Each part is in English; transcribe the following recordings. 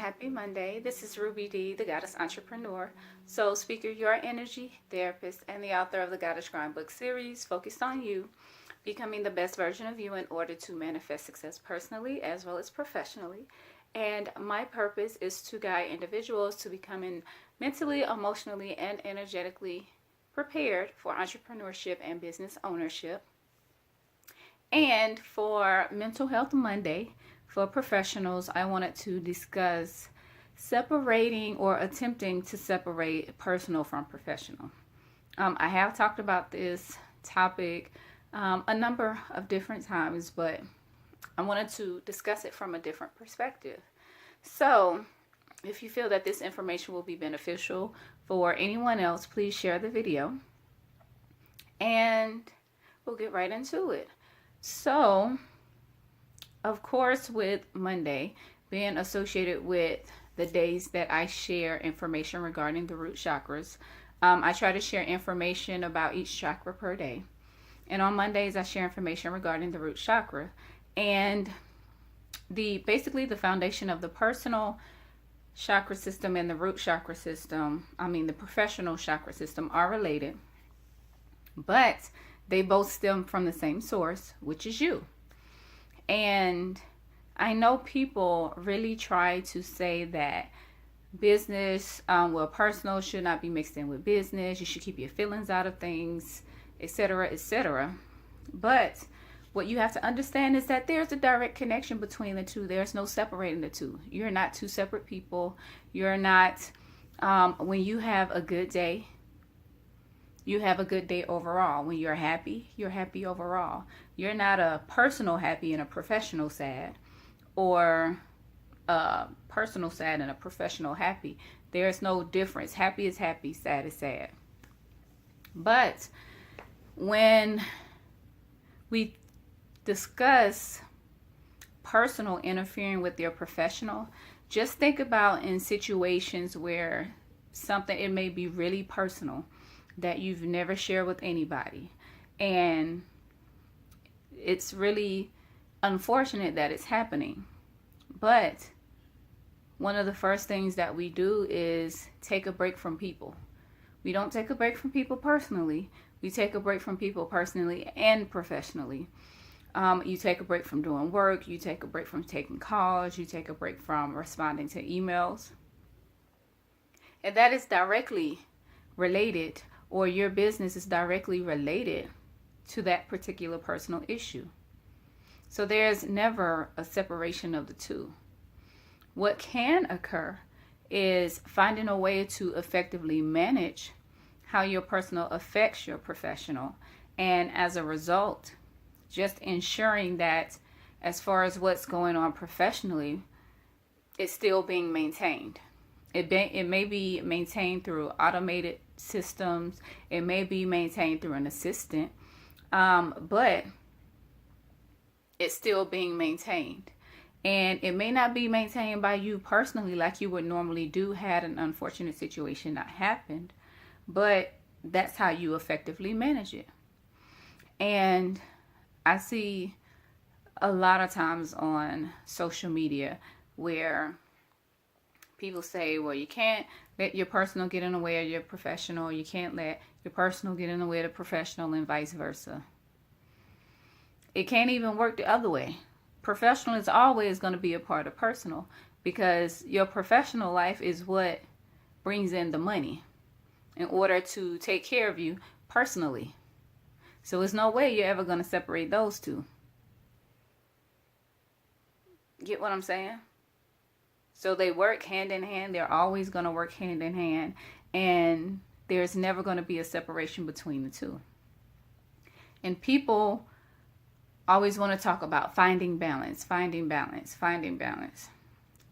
Happy Monday. This is Ruby D, the Goddess Entrepreneur, Soul Speaker, Your Energy Therapist, and the author of the Goddess Grind book series focused on you becoming the best version of you in order to manifest success personally as well as professionally. And my purpose is to guide individuals to becoming mentally, emotionally, and energetically prepared for entrepreneurship and business ownership. And for Mental Health Monday, for professionals, I wanted to discuss separating or attempting to separate personal from professional. I have talked about this topic a number of different times, but I wanted to discuss it from a different perspective. So, if you feel that this information will be beneficial for anyone else, please share the video and we'll get right into it. So, of course, with Monday being associated with the days that I share information regarding the root chakras, I try to share information about each chakra per day. And on Mondays, I share information regarding the root chakra. And basically the foundation of the personal chakra system and the root chakra system, the professional chakra system, are related. But they both stem from the same source, which is you. And I know people really try to say that business, personal should not be mixed in with business. You should keep your feelings out of things, etc., etc. But what you have to understand is that there's a direct connection between the two. There's no separating the two. You're not two separate people. You're not, when you have a good day, you have a good day overall. When you're happy overall. You're not a personal happy and a professional sad, or a personal sad and a professional happy. There's no difference. Happy is happy, sad is sad. But when we discuss personal interfering with your professional, just think about in situations where it may be really personal that you've never shared with anybody, and it's really unfortunate that it's happening. But one of the first things that we do is take a break from people. We don't take a break from people personally. We take a break from people personally and professionally. You take a break from doing work. You take a break from taking calls. You take a break from responding to emails. And that is directly related, or your business is directly related to that particular personal issue. So there's never a separation of the two. What can occur is finding a way to effectively manage how your personal affects your professional, and as a result, just ensuring that as far as what's going on professionally, it's still being maintained. It may be maintained through automated systems. It may be maintained through an assistant, but it's still being maintained. And it may not be maintained by you personally like you would normally do had an unfortunate situation not happened, but that's how you effectively manage it. And I see a lot of times on social media where people say, well, you can't let your personal get in the way of your professional. You can't let your personal get in the way of the professional, and vice versa. It can't even work the other way. Professional is always going to be a part of personal, because your professional life is what brings in the money in order to take care of you personally. So there's no way you're ever going to separate those two. Get what I'm saying? So they work hand in hand. They're always going to work hand in hand. And there's never going to be a separation between the two. And people always want to talk about finding balance, finding balance, finding balance.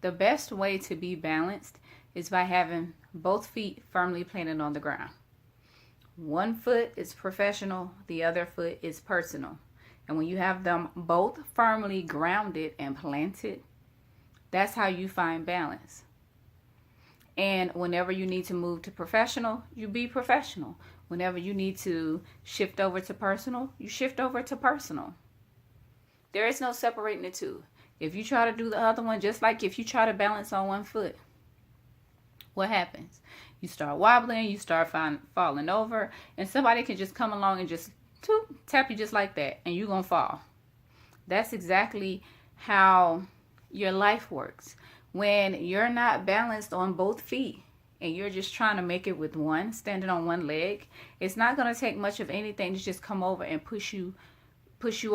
The best way to be balanced is by having both feet firmly planted on the ground. One foot is professional, the other foot is personal. And when you have them both firmly grounded and planted, that's how you find balance. And whenever you need to move to professional, you be professional. Whenever you need to shift over to personal, you shift over to personal. There is no separating the two. If you try to do the other one, just like if you try to balance on one foot, what happens? You start wobbling, you start falling over, and somebody can just come along and just tap you just like that, and you're going to fall. That's exactly how your life works. When you're not balanced on both feet and you're just trying to make it with one, standing on one leg, it's not going to take much of anything to just come over and push you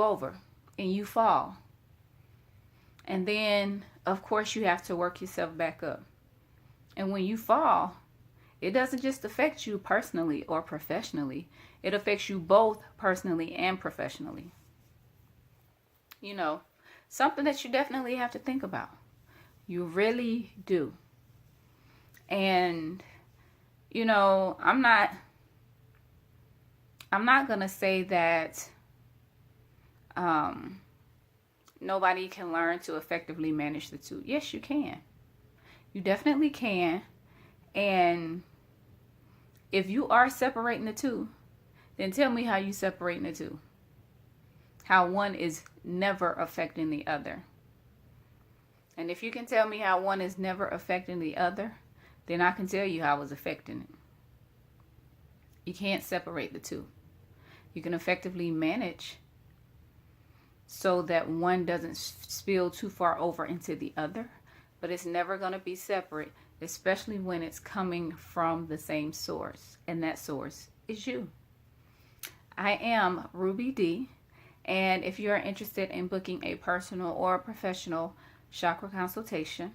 over, and you fall. And then, of course, you have to work yourself back up. And when you fall, it doesn't just affect you personally or professionally. It affects you both personally and professionally. You know, something that you definitely have to think about. You really do. And, you know, I'm not going to say that nobody can learn to effectively manage the two. Yes, you can. You definitely can. And if you are separating the two, then tell me how you separating the two. How one is never affecting the other. And if you can tell me how one is never affecting the other, then I can tell you how it's affecting it. You can't separate the two. You can effectively manage so that one doesn't spill too far over into the other, but it's never going to be separate, especially when it's coming from the same source, and that source is you. I am Ruby D, and if you're interested in booking a personal or professional chakra consultation,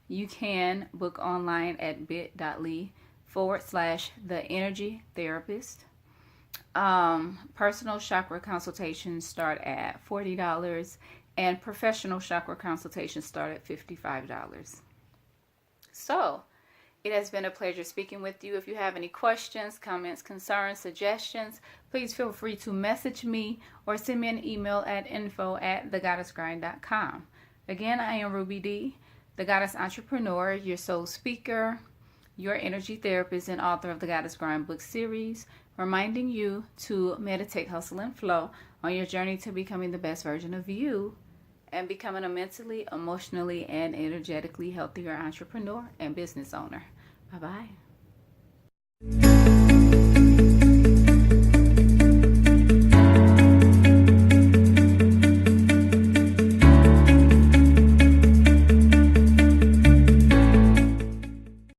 you can book online at bit.ly/the energy therapist. Personal chakra consultations start at $40 and professional chakra consultations start at $55. So, it has been a pleasure speaking with you. If you have any questions, comments, concerns, suggestions, please feel free to message me or send me an email at info@thegoddessgrind.com. Again, I am Ruby D, the Goddess Entrepreneur, your soul speaker, your energy therapist, and author of the Goddess Grind book series, reminding you to meditate, hustle, and flow on your journey to becoming the best version of you and becoming a mentally, emotionally, and energetically healthier entrepreneur and business owner. Bye-bye.